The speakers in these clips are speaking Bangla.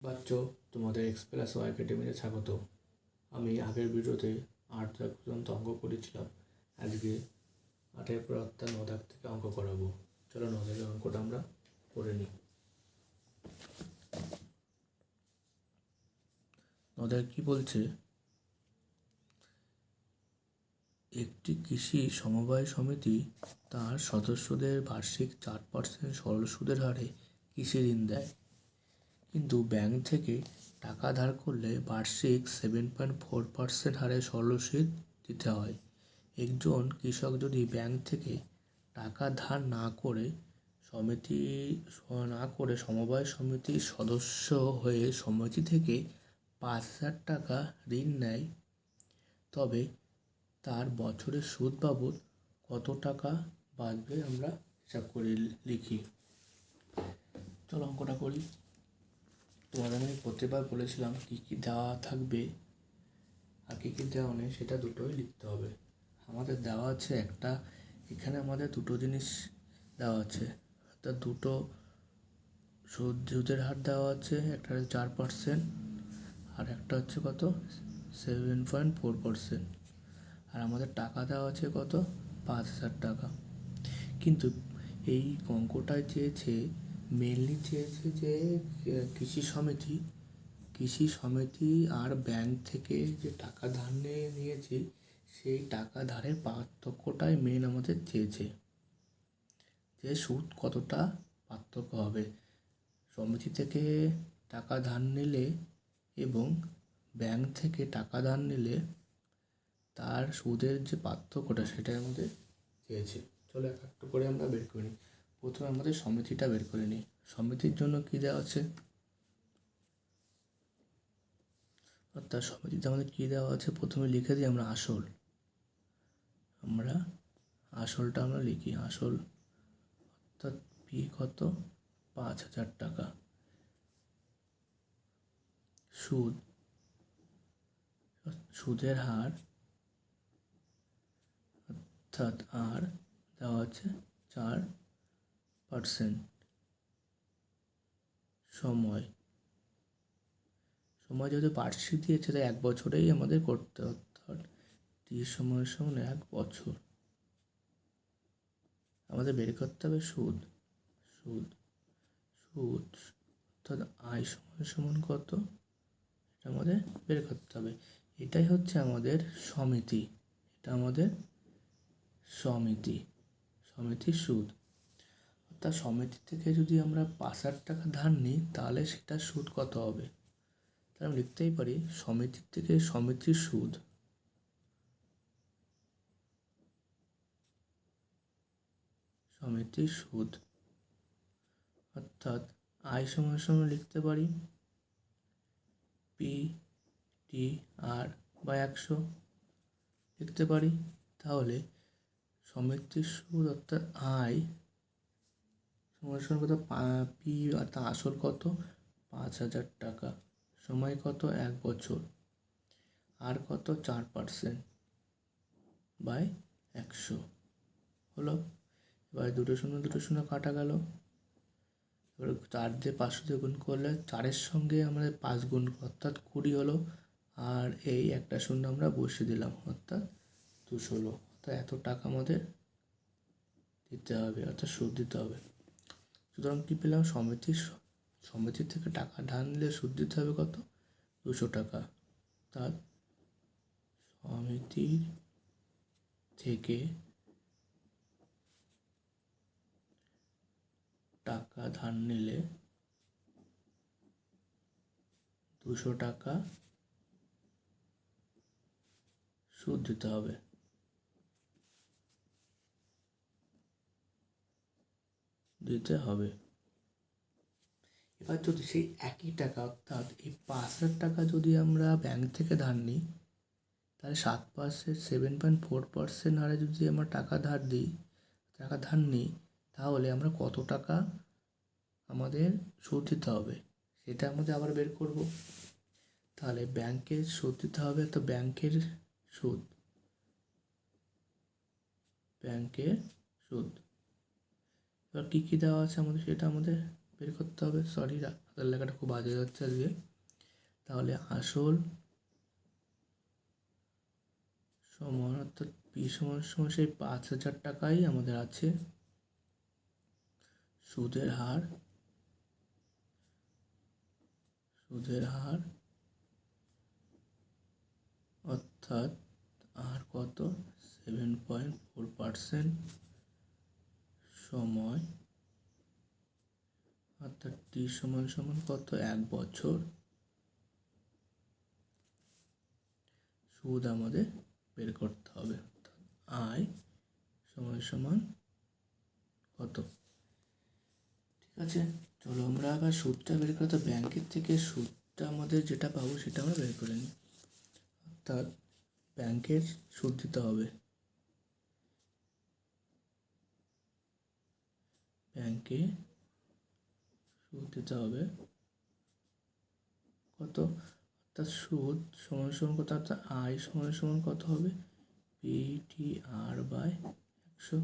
পাচ্ছ, তোমাদের এক্সপ্রেস ও একাডেমিতে স্বাগত। আমি আগের ভিডিওতে 8 দাগ পর্যন্ত অঙ্ক করেছিলাম। আজকে 8-এর পর অর্থাৎ 9 দাগ থেকে অঙ্ক করাবো। চলো 9 দাগের অঙ্কটা আমরা করে নিই। 9 দাগ কী বলছে? একটি কৃষি সমবায় সমিতি তার সদস্যদের বার্ষিক 4% সরল সুদের হারে কৃষি ঋণ দেয়, কিন্তু ব্যাংক থেকে টাকা ধার করলে বার্ষিক 7.4% হারে সরল সুদ দিতে হয়। একজন কৃষক যদি ব্যাংক থেকে টাকা ধার না করে সমবায় সমিতির সদস্য হয়ে সমিতি থেকে 5,000 টাকা ঋণ নেয়, তবে তার বছরের সুদ বাবদ কত টাকা বাঁচবে আমরা হিসাব করে লিখি। চলো অঙ্কটা করি। তোমাদের আমি প্রত্যেকবার বলেছিলাম কী কী দেওয়া থাকবে আর কী কী দেওয়া নেই, সেটা দুটোই লিখতে হবে। আমাদের দেওয়া আছে এখানে আমাদের দুটো জিনিস দেওয়া আছে, অর্থাৎ দুটো সুদের হার দেওয়া আছে। একটা হচ্ছে 4% আর একটা হচ্ছে কত 7.4%। আর আমাদের টাকা দেওয়া আছে কত 5,000 টাকা। কিন্তু এই অঙ্কটায় মেনলি চেয়েছে যে কৃষি সমিতি আর ব্যাংক থেকে যে টাকা ধার নিয়েছি সেই টাকা ধারের পার্থক্যটাই মেন আমাদের চেয়েছে, যে সুদ কতটা পার্থক্য হবে সমিতি থেকে টাকা ধার নিলে এবং ব্যাংক থেকে টাকা ধার নিলে তার সুদের যে পার্থক্যটা সেটাই আমাদের চেয়েছে। চলো একটু করে আমরা বের করে নিই। প্রথমে আমাদের সমিতিটা বের করে নিই। সমিতির জন্য কী দেওয়া আছে, অর্থাৎ সমিতিতে আমাদের কী দেওয়া আছে প্রথমে লিখে দিই আমরা আসলটা আমরা লিখি। আসল অর্থাৎ পি কত 5,000 টাকা। সুদের হার অর্থাৎ আর দেওয়া আছে 4%। সময় যেহেতু বার্ষিক দিয়েছে তাই 1 বছরেই আমাদের করতে, অর্থাৎ সময়ের সমান 1 বছর। আমাদের বের করতে হবে সুদ অর্থাৎ আয় সময়ের সমান কত, এটা আমাদের বের করতে হবে। এটাই হচ্ছে আমাদের সমিতি, সমিতির সুদ। অর্থাৎ সমিতি থেকে যদি আমরা 5,000 টাকা ধার নিই তাহলে সেটা সুদ কত হবে, তাহলে আমি লিখতেই পারি সমিতির থেকে সমিতির সুদ অর্থাৎ আয় সমান লিখতে পারি পি টি আর বা 100 লিখতে পারি। তাহলে সমিতির সুদ অর্থাৎ আয় সমান কত পি অর্থাৎ আসল কত 5,000 টাকা, সময় কত 1 বছর, আর কত 4% বাই 100 হলো। এবার দুটো শূন্য কাটা গেল। এবার 4 দিয়ে 500 দিয়ে গুণ করলে 4-এর সঙ্গে আমাদের 5 গুণ অর্থাৎ 20 হলো। আর এই একটা শূন্য আমরা বসিয়ে দিলাম অর্থাৎ 200 হলো। অর্থাৎ এত টাকা আমাদের দিতে হবে, অর্থাৎ সুদ দিতে হবে। সুতরাং কী পেলাম, সমিতির থেকে টাকা ধার নিলে সুদ দিতে হবে কত 200 টাকা। অর্থাৎ সমিতির থেকে টাকা ধার নিলে 200 টাকা সুদ দিতে হবে। এবার যদি সেই একই টাকা অর্থাৎ এই 5,000 টাকা যদি আমরা ব্যাংক থেকে ধার নিই তাহলে 7.4% হারে যদি আমরা টাকা ধার নিই তাহলে আমরা কত টাকা আমাদের সুদ দিতে হবে সেটা আমাদের আবার বের করব। তাহলে ব্যাংকের সুদ দিতে হবে, তো ব্যাংকের সুদ এবার কী কী দেওয়া আছে আমাদের সেটা আমাদের বের করতে হবে। সরি, হাতের লেখাটা খুব বাজে যাচ্ছে আজকে। তাহলে আসল সমান অর্থাৎ পি সমান সমান সেই 5,000 টাকাই আমাদের আছে। সুদের হার অর্থাৎ আর কত 7.4% সময় অর্থাৎ টি সমান সমান কত 1 বছর সুদ আমাদের বের করতে হবে। আয় সমান সমান কত। ঠিক আছে, চলো আমরা আবার সুদটা বের করতে ব্যাংকের থেকে সুদটা আমাদের যেটা পাবো সেটা আমরা বের করে নিই। অর্থাৎ ব্যাংকের সুদ দিতে হবে, ব্যাংকে সুদ দিতে হবে কত, অর্থাৎ সুদ সমান সমান কত, অর্থাৎ আয় সমান সমান কত হবে PTR/100।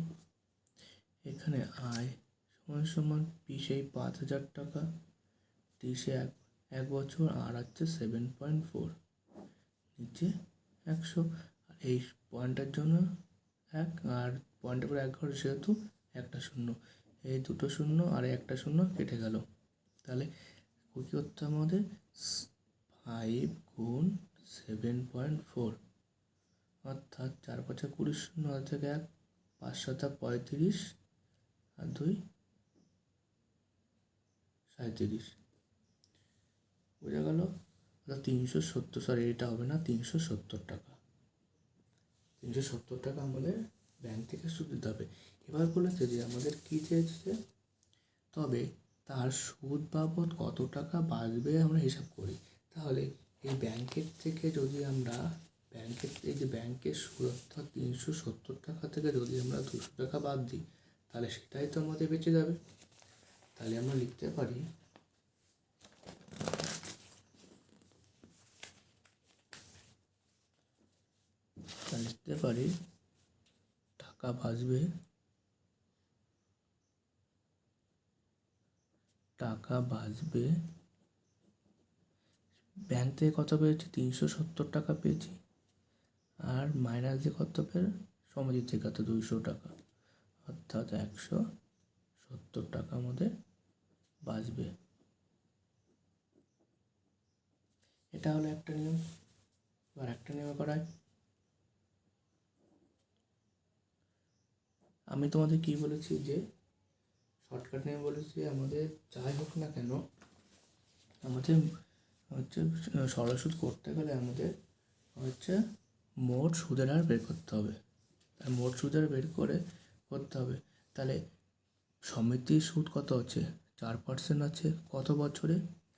এখানে আয় সমান সমান পি সেই 5,000 টাকা, টি সে এক বছর, আর হচ্ছে 7.4, নিচে 100। আর এই পয়েন্টের জন্য 1, আর পয়েন্টের পর 1 ঘর যেহেতু একটা শূন্য, এই দুটো শূন্য আর একটা শূন্য কেটে গেল। তাহলে কী করতে হবে আমাদের 5 গুণ 7.4 অর্থাৎ 4 5 20 শূন্য থেকে 1, 5 7 35 আর 2 37, বোঝা গেল। অর্থাৎ 370, সরি এটা হবে না, 370 টাকা, 370 টাকা আমাদের ব্যাংক থেকে সুদ দিতে হবে। এবার বলেছে যে আমাদের কী চেয়েছে, তবে তার সুদ বাবদ কত টাকা বাঁচবে আমরা হিসাব করি। তাহলে এই ব্যাংকের থেকে যদি আমরা এই যে ব্যাংকের সুদ অর্থাৎ 370 টাকা থেকে যদি আমরা 200 টাকা বাদ দিই, তাহলে সেটাই তো আমাদের বেঁচে যাবে। তাহলে আমরা লিখতে পারি টাকা বাঁচবে ব্যাংক থেকে কত পেয়েছি 370 টাকা পেয়েছি, আর মাইনাস দিয়ে কত পেয়ে সমিতি থেকে কত 200 টাকা, অর্থাৎ 170 টাকা আমাদের বাঁচবে। এটা হলো একটা নিয়ম। এবার একটা নিয়ম করাই, আমি তোমাদের কি বলেছি যে শর্টকাট নিয়ম বলেছি, আমাদের যাই হোক না কেন আমাদের হচ্ছে সরল সুদ করতে গেলে আমাদের হচ্ছে মোট সুদের হার বের করতে হবে। আর মোট সুদের বের করে করতে হবে। তাহলে সমিতির সুদ কত আছে 4% আছে, কত বছরে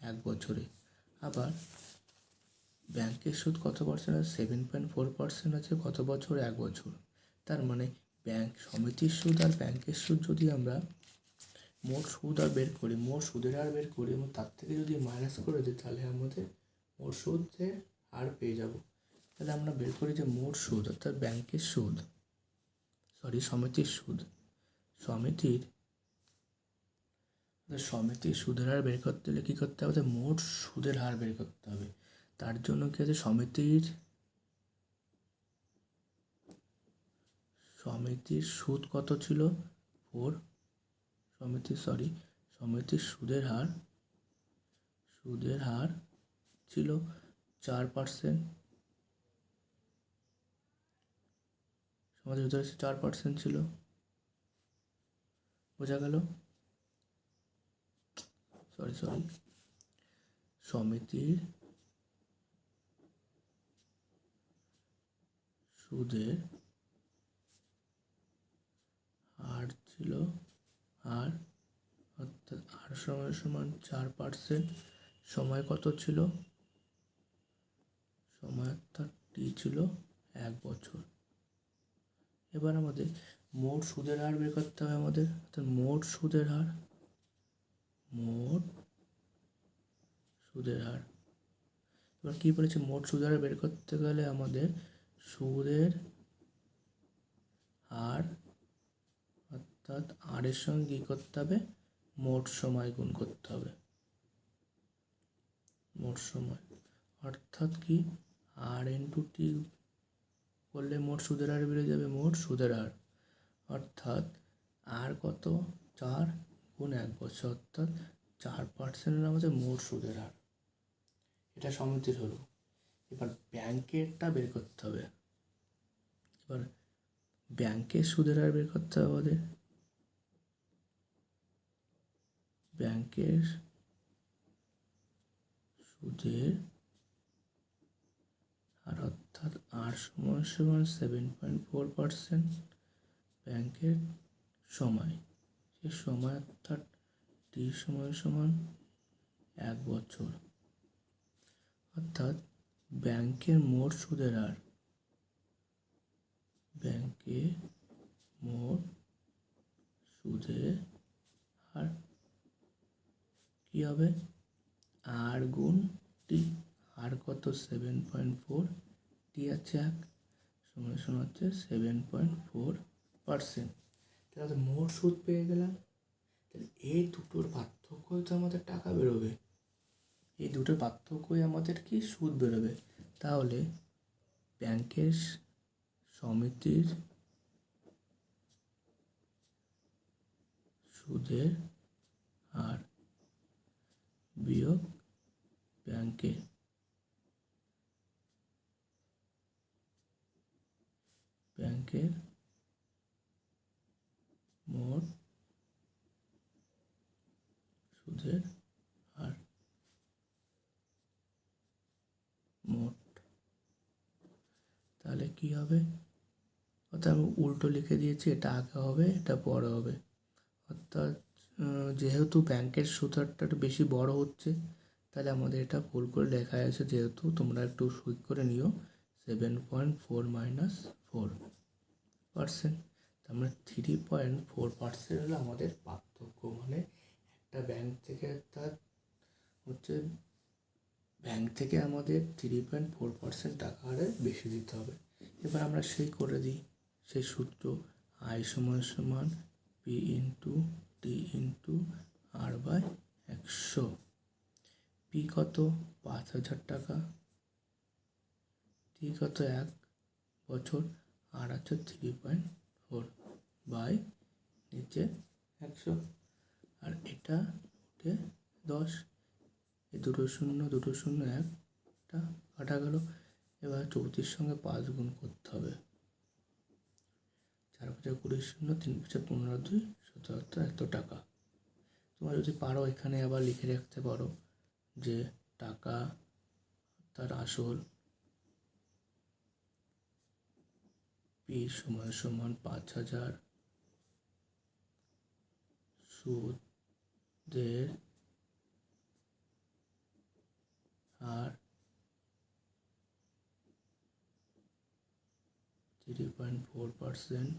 1 বছরে। আবার ব্যাংকের সুদ কত পার্সেন্ট আছে 7.4% আছে, কত বছর 1 বছর। তার মানে সমিতির সুদ আর ব্যাংকের সুদ যদি আমরা মোট সুদ আর বের করি, মোট সুদের হার বের করি এবং তার থেকে যদি মাইনাস করে দিই, তাহলে আমাদের মোট সুদের হার পেয়ে যাব। তাহলে আমরা বের করি যে মোট সুদ অর্থাৎ ব্যাংকের সুদ, সমিতির সুদ, সমিতির সুদের হার বের করতে হলে কী করতে হবে, মোট সুদের হার বের করতে হবে। তার জন্য কী আছে সমিতির সুদ কত ছিল 4, সমিতির সুদের হার ছিল 4%, সমাজের ভিতরে 4% ছিল, বোঝা গেল। সমিতির সুদের হার ছিল অর্থাৎ আর সমান 4%, সময় কত ছিল, সময় অর্থাৎ টি ছিল 1 বছর। এবার আমাদের মোট সুদের হার বের করতে হবে আমাদের, অর্থাৎ মোট সুদের হার। এবার কী বলেছে, মোট সুদের হার বের করতে গেলে আমাদের সুদের হার অর্থাৎ আর এর সঙ্গে কী করতে হবে মোট সময় গুণ করতে হবে, মোট সময়, অর্থাৎ কি আর ইন্টু টি করলে মোট সুদের হার বেড়ে যাবে, মোট সুদের হার, অর্থাৎ আর কত 4 গুণ 1 বছর, অর্থাৎ 4% আমাদের মোট সুদের হার। এটা সমিতির হলো। এবার ব্যাংকেরটা বের করতে হবে। এবার ব্যাংকের সুদের হার বের করতে হবে আমাদের। ব্যাংকের সুদের হার অর্থাৎ আর সমান 7.4%। ব্যাংকের সময়, সে সময় অর্থাৎ টি সমান 1 বছর, অর্থাৎ ব্যাংকের মোট সুদের হার, ব্যাংকের মোট সুদের হার কি হবে, আর গুণ টি, আর কত 7.4, টি আছে 1, সমান হচ্ছে 7.4%। তাহলে মোট সুদ পেয়ে গেলাম। তাহলে এই দুটোর পার্থক্যই তো আমাদের টাকা বেরোবে, এই দুটোর পার্থক্যই আমাদের কি সুদ বেরোবে। তাহলে ব্যাংকের সমিতির সুদের হার বিয়োগ ব্যাংকের মোট সুদের হার, মোট। তাহলে কি হবে, অর্থাৎ আমি উল্টো লিখে দিয়েছি, এটা আগে হবে এটা পরে হবে, অর্থাৎ যেহেতু ব্যাংকের সুদ হারটা একটু বেশি বড় হচ্ছে, তাহলে আমাদের এটা ভুল করে লেখা আছে, যেহেতু তোমরা একটু সুইচ করে নিও, 7.4 - 4%। তার মানে 3.4% হলো আমাদের পার্থক্য। মানে একটা ব্যাংক থেকে ব্যাংক থেকে আমাদের 3.4% টাকা হারে বেশি দিতে হবে। এবার আমরা সেই করে দিই, সেই সূত্র, আই সমান P into T into R by 100। P কত 5,000 টাকা, টি কত 1 বছর, আর আছে 3.4 বাই নিচে 100, আর এটা উঠে 10, এই দুটো শূন্য 1টা কাটা গেল। এবার 34 সঙ্গে 5 গুণ করতে হবে, 4 5 20 শূন্য, 3 5 15 2 17, এত টাকা। তোমরা যদি পারো এখানে আবার লিখে রাখতে পারো যে টাকা তার আসল পি সমান 5,000, সুদের হার 3.4%,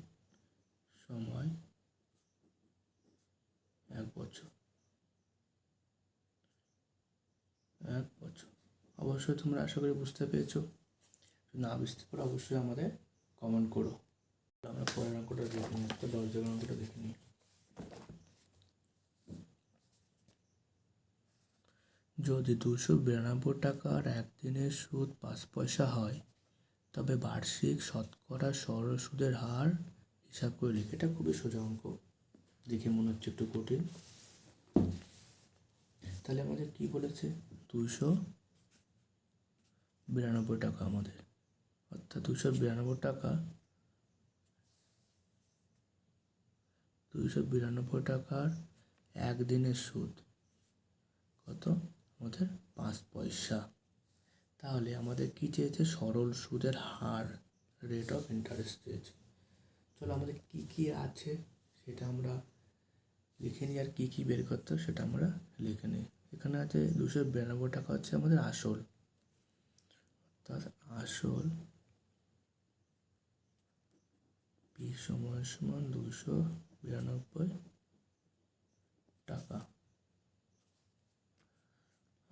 সময় 1 বছর। অবশ্যই তোমরা আশা করি বুঝতে পেরেছো। না বুঝতে পারো অবশ্যই আমাদের কমেন্ট করো। আমরা পরের অঙ্কটা দেখে নিই, 10 অঙ্কটা দেখে নিই। যদি 292 টাকার একদিনের সুদ 5 পয়সা হয়, তবে বার্ষিক শতকরা সরল সুদের হার হিসাব করে লিখে। এটা খুবই সোজা অঙ্ক, দেখে মনে হচ্ছে একটু কঠিন। তাহলে আমাদের কি বলেছে, 292 টাকা আমাদের, অর্থাৎ 292 টাকার একদিনের সুদ কত আমাদের 5 পয়সা। তাহলে আমাদের কি চেয়েছে, সরল সুদের হার, রেট অফ ইন্টারেস্ট চেয়েছে। চলো আমাদের কি কি আছে সেটা আমরা লিখে নিই, আর কি কি বের করতে হবে সেটা আমরা লিখে নিই। এখানে আছে 292 টাকা হচ্ছে আমাদের আসল, অর্থাৎ আসল পি সমান 292 টাকা,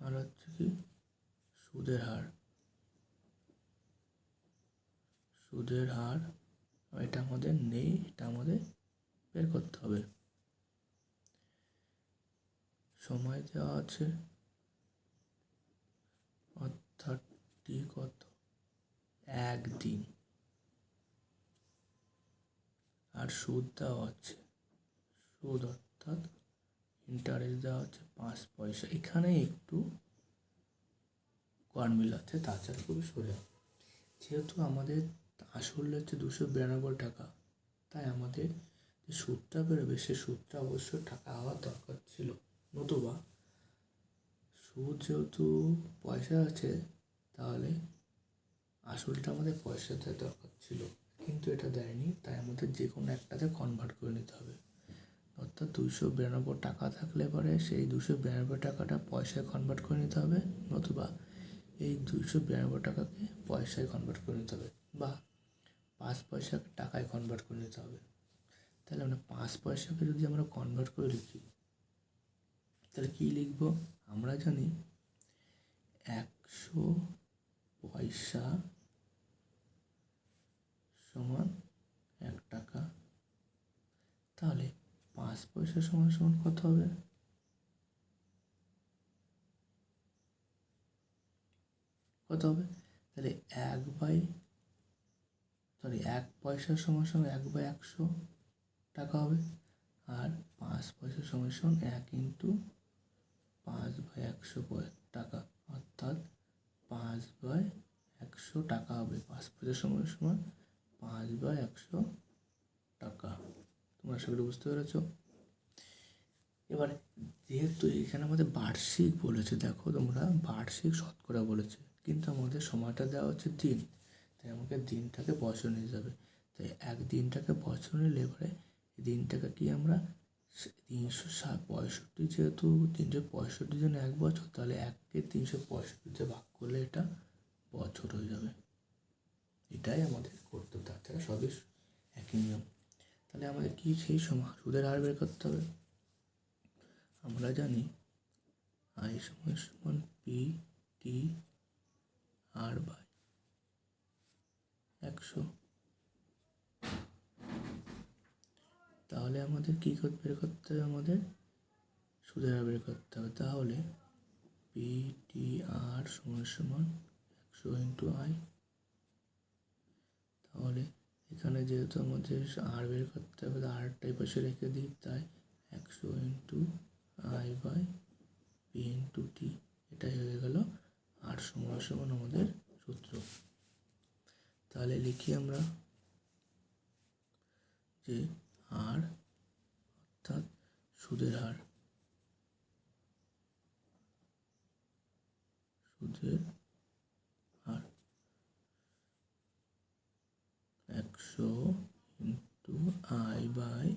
আর হচ্ছে কি সুদের হার, এটা আমাদের নেই, এটা আমাদের বের করতে হবে। সময় দেওয়া আছে, অর্থাৎ টি কত, 1 দিন। আর সুদ দেওয়া আছে, সুদ অর্থাৎ ইন্টারেস্ট দেওয়া হচ্ছে 5 পয়সা। এখানে একটু গরমিল আছে, তাছাড়া খুবই সোজা। যেহেতু আমাদের আসল হচ্ছে 292 টাকা, তাই আমাদের যে সুদটা বেরোবে সে সুদটা অবশ্যই টাকা হওয়ার দরকার ছিল, নতুবা সুদ যেহেতু পয়সা আছে তাহলে আসলটা আমাদের পয়সা দেওয়ার দরকার ছিল, কিন্তু এটা দেয়নি, তাই আমাদের যে কোনো একটাতে কনভার্ট করে নিতে হবে। অর্থাৎ 292 টাকা থাকলে পরে সেই 292 টাকাটা পয়সায় কনভার্ট করে নিতে হবে, নতুবা এই 292 টাকাকে পয়সায় কনভার্ট করে নিতে হবে, বা 5 পয়সাকে টাকায় কনভার্ট করে নিতে হবে। তাহলে আমরা 5 পয়সাকে যদি আমরা কনভার্ট করে লিখি, তাহলে কী লিখব? আমরা জানি 100 পয়সা সমান 1 টাকা। তাহলে 5 পয়সা সমান সমান কত হবে? কত হবে? তাহলে 1 পয়সা সমান সমান 1/100 টাকা হবে। আর 5 পয়সা সমান সমান 1 ইন্টু 5/100 টাকা, অর্থাৎ 5/100 টাকা হবে। 5 পয়সা সমান সমান 5/100 টাকা। তোমরা সেগুলো বুঝতে পেরেছ? এবার যেহেতু এখানে আমাদের বার্ষিক বলেছে, দেখো তোমরা বার্ষিক শতকরা বলেছে, কিন্তু আমাদের সময়টা দেওয়া হচ্ছে দিন, তাই আমাকে দিনটাকে বছর নিতে হবে। তাই 1 দিনটাকে বছর নিলে এবারে দিনটাকে কি আমরা 365, যেহেতু 365 জন 1 বছর, তাহলে 1কে 365 ভাগ করলে এটা বছর হয়ে যাবে। এটাই আমাদের করতে হবে, তাছাড়া সবই একই নিয়ম। তাহলে আমাদের কি সেই সময় সুদের হার বের করতে হবে। আমরা জানি আই সমান সমান পি টি আর বাই 100। তাহলে আমাদের কী বের করতে হবে? আমাদের সুদের হার বের করতে হবে। তাহলে পি টি আর সমান সমান 100 ইন্টু আই। তাহলে এখানে যেহেতু আমাদের আর বের করতে হবে, আরটাই পাশে রেখে দিই, তাই 100 into I by P into T, এটাই হয়ে গেল আর সমান সমান আমাদের সূত্র। তাহলে লিখি আমরা যে আর অর্থাৎ সুদের হার, সুদের হার 100 into I by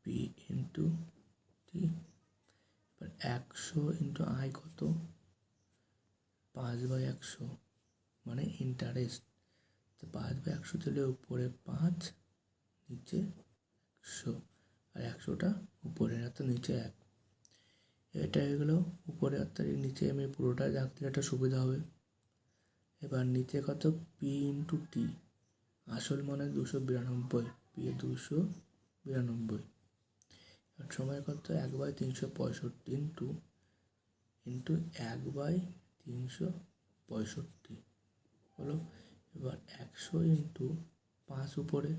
P into T. এবার 100 ইন্টু আই কত? 5/100, মানে ইন্টারেস্ট। তো 5/100 দিলে উপরে 5, নিচে 100, আর 100টা উপরে অর্থাৎ নিচে 1। এটা হয়ে গেলো উপরে, অর্থাৎ নিচে আমি পুরোটা রাখতে একটা সুবিধা হবে। এবার নিচে কত? পি ইন্টু টি, আসল মানে 292, পি 292। আর সময় কত? 1/365 ইন্টু 1/365 হলো। এবার 100 ইন্টু 5 উপরে,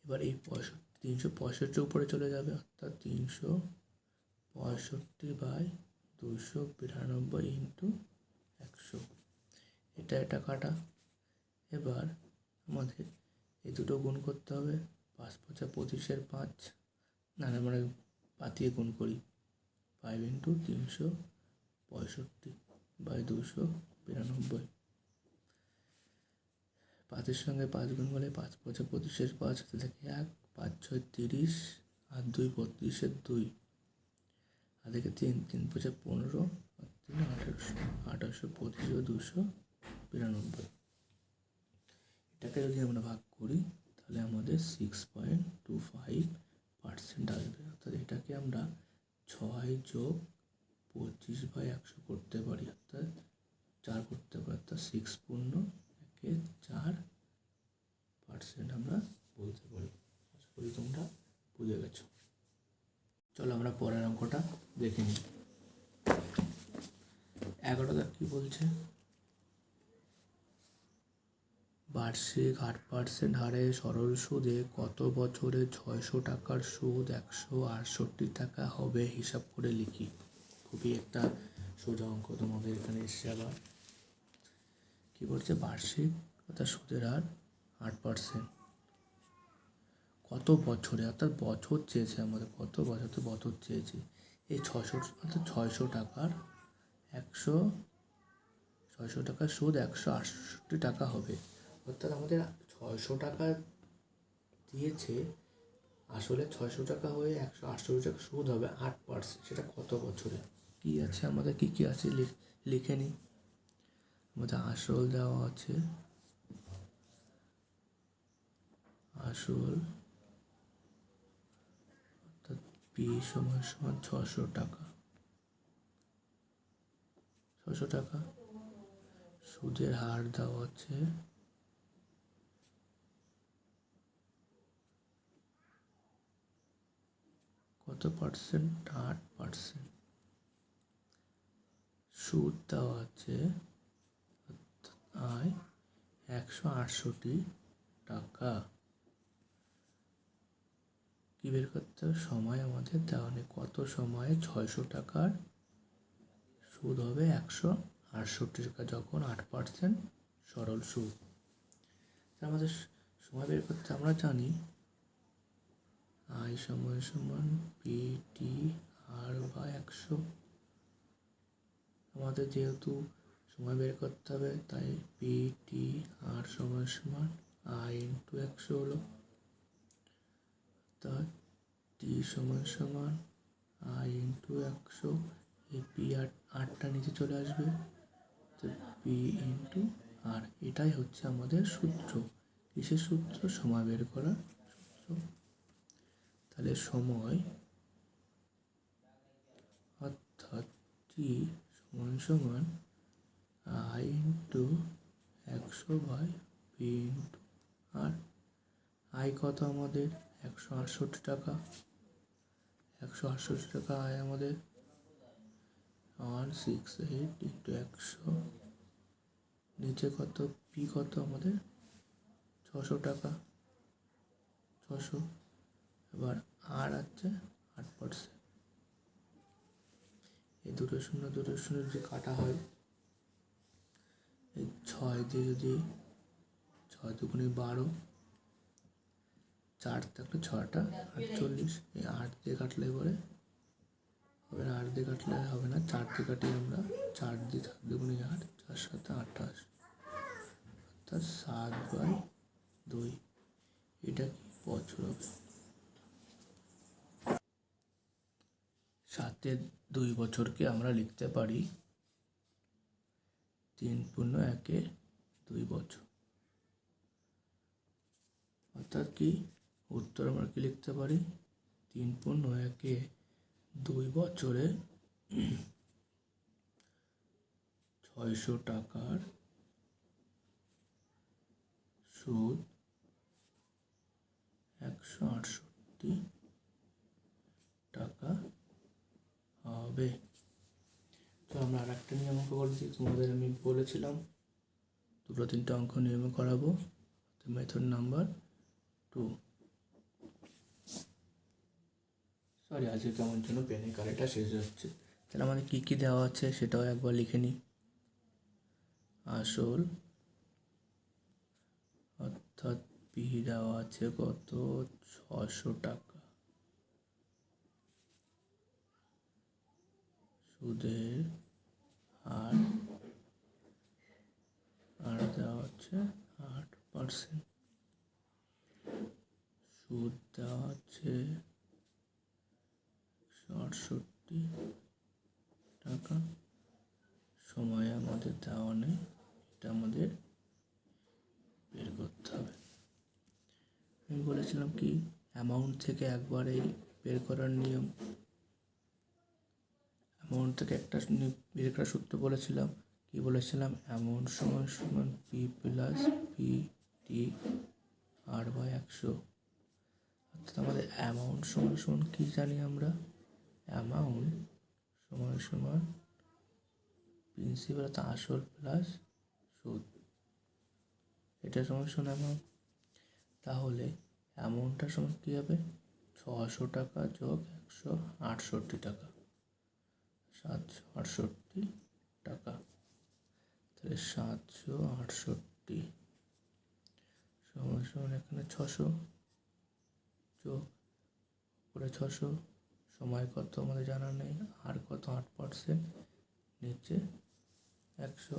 এবার এই 365 উপরে চলে যাবে, অর্থাৎ 365/292 ইন্টু 100, এটা কাটা। এবার আমাদের এই দুটো গুণ করতে হবে। 5 5 25-এর 5, না মানে পাতিয়ে গুণ করি, 5 ইন্টু 365/292। 5-এর সঙ্গে 5 গুণ করলে 5 5 25-এর 5 হাতে থাকে 1, 5 6 30, আর 2 32-এর 2, আর থেকে 3 3 5 15, আর 3 1825 292। এটাকে যদি আমরা ভাগ করি তাহলে আমাদের 6.25% আসবে। অর্থাৎ এটাকে আমরা 6 যোগ 25/100 করতে পারি, অর্থাৎ 4 করতে পারি, অর্থাৎ 6.4% আমরা বলতে পারি। আশা করি তোমরা বুঝে গেছো। চলো আমরা পরের অঙ্কটা করা যাক কি বলছে। বার্ষিক 8% হারে সরল সুদে কত বছরে 600 টাকার সুদ 168 টাকা হবে হিসাব করে লিখি। খুবই একটা সোজা অঙ্ক তোমাদের এখানে এসছে। আবার কী বলছে, বার্ষিক অর্থাৎ সুদের হার 8%, কত বছরে অর্থাৎ বছর চেয়েছে আমাদের, কত বছর তো বছর চেয়েছে। এই 600 অর্থাৎ 600 টাকার 600 টাকার সুদ 168 টাকা হবে। অর্থাৎ আমাদের 600 টাকা দিয়েছে, আসলে 600 টাকা হয়ে 168 টাকা সুদ হবে 8%। সেটা কত বছরে? কী আছে আমাদের, কী কী আছে লিখে নিই। আমাদের আসল দেওয়া আছে, আসল অর্থাৎ পি সমান 600 টাকা, 600 টাকা। সুদের হার দেওয়া আছে কত পার্সেন্ট, 8%। সুদ দেওয়া আছে আয় 168 টাকা। কি বের করতে হবে? সময় আমাদের দেওয়া নেই, কত সময়ে 600 টাকার সুদ হবে 168 টাকা যখন 8% সরল সুদ। আমাদের সময় বের করতে আমরা জানি আই সমান পিটি আর বা 100। আমাদের যেহেতু সময় বের করতে হবে তাই পিটি আর সমান আই ইন্টু 100 হলো। অর্থাৎ টি সমান আই ইন্টু 100। এই পি আরটা নিচে চলে আসবে, তো পি ইন্টু আর। এটাই হচ্ছে আমাদের সূত্র। কিসের সূত্র? সময় বের করার সূত্র। তাহলে সময় অর্থাৎ টি সমান I into 100 by P into R. I কত আমাদের? 168 টাকা। 168 টাকা আয় আমাদের। 168 ইন্টু 100, নিচে কত? পি কত আমাদের? 600 টাকা, 600। এবার আর আছে 8%। এই দুটো শূন্য যদি কাটা হয়, এই 6 দিয়ে যদি 6 দুগুণে 12, 4 থাকলে 6টা 48। এই 8 দিয়ে কাটলে পরে হবে না, 8 দিয়ে কাটলে হবে না, 4 দিয়ে কাটি আমরা। 4 দিয়ে 4 দুগুণে 8, 4 7 28, অর্থাৎ 7/2। এটা কি বছর হবে? 7/2 বছরকে আমরা লিখতে পারি 3/1 বছর। অর্থাৎ কি উত্তর আমরা কি লিখতে পারি? 3/1 বছরে 600 টাকার সুদ 168 টাকা হবে। তো আমরা আর একটা নিয়ম অঙ্ক করেছি, তোমাদের আমি বলেছিলাম 2-3টে অঙ্ক নিয়মে করাবো। Method number 2। সরি, আজকে কেমন যেন পেনের কালিটা শেষ হচ্ছে। তাহলে আমাদের কী কী দেওয়া আছে সেটাও একবার লিখে নিই। আসল অর্থাৎ পি দেওয়া আছে কত? 600 টাকা। সুদের হার দেওয়া হচ্ছে 8%। সুদ দেওয়া আছে 168 টাকা। সময় আমাদের দেওয়া নেই, এটা আমাদের বের করতে হবে। আমি বলেছিলাম কি অ্যামাউন্ট থেকে একবারেই বের করার নিয়ম। অ্যামাউন্ট থেকে একটা বের করার সূত্র বলেছিলাম। কি বলেছিলাম? অ্যামাউন্ট সমান P plus P T R by 100। অর্থাৎ আমাদের অ্যামাউন্ট সমান কি জানি আমরা? অ্যামাউন্ট সমান প্রিন্সিপাল অর্থাৎ আসল প্লাস সুদ, এটা সমান অ্যামাউন্ট। তাহলে অ্যামাউন্টটা সমান কী হবে? 600 টাকা যোগ 168 টাকা, 768 টাকা। তাহলে 768 সমান এখানে 600 যোগ করে 600, সময় কত আমাদের জানা নেই, আর কত 8%, নিচে 100।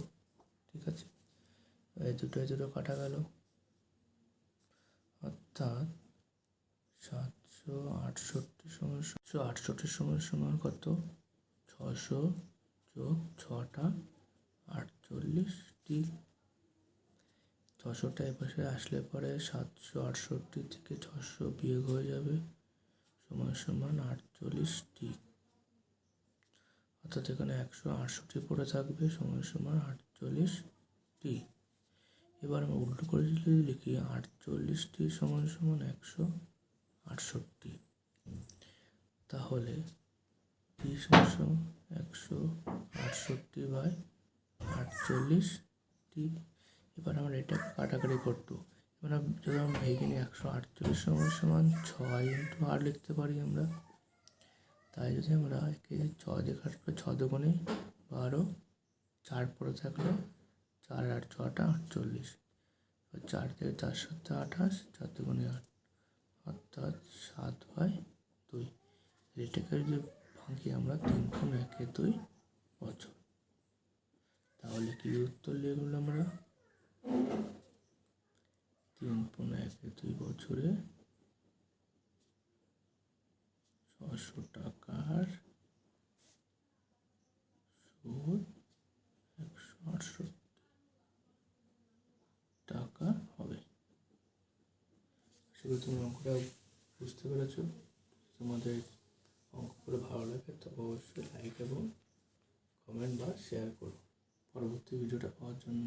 ঠিক আছে, এই দুটো কাটা গেল, অর্থাৎ 768 সমান কত? 600 যোগ 6টা 48টি। 600টা এপাশে আসলে পরে 768 থেকে 600 বিয়োগ হয়ে যাবে, সমান 48টি। অর্থাৎ এখানে 168 পড়ে থাকবে, সমান 48টি। এবার আমরা উল্টো করে যদি লিখি 48টি সমান 168, তাহলে টি সমান 168/48টি। এবার আমরা এটা কাটাকাটি করতো, এবার যদি আমরা ভেঙে নিই 148 সমান 6 × 8 লিখতে পারি আমরা। তাই যদি আমরা একে 6 দিয়ে কাটবো, 6 দুগুণে 12, 4 পড়ে থাকলো, 4 আর 6টা 48, 4 থেকে 4 7 28, 4 দুগুণে 8, অর্থাৎ 7/2। এটাকে যদি ভাঙি আমরা 3.12 বছর, তাহলে কি উত্তর লিখলাম আমরা? 3.12 বছরে 600 টাকার সুদ 168 টাকা হবে। সেগুলো তুমি অঙ্কটা বুঝতে পেরেছ। তোমাদের অঙ্ক করে ভালো লাগে তবে অবশ্যই লাইক এবং কমেন্ট বা শেয়ার করো পরবর্তী ভিডিওটা পাওয়ার জন্য।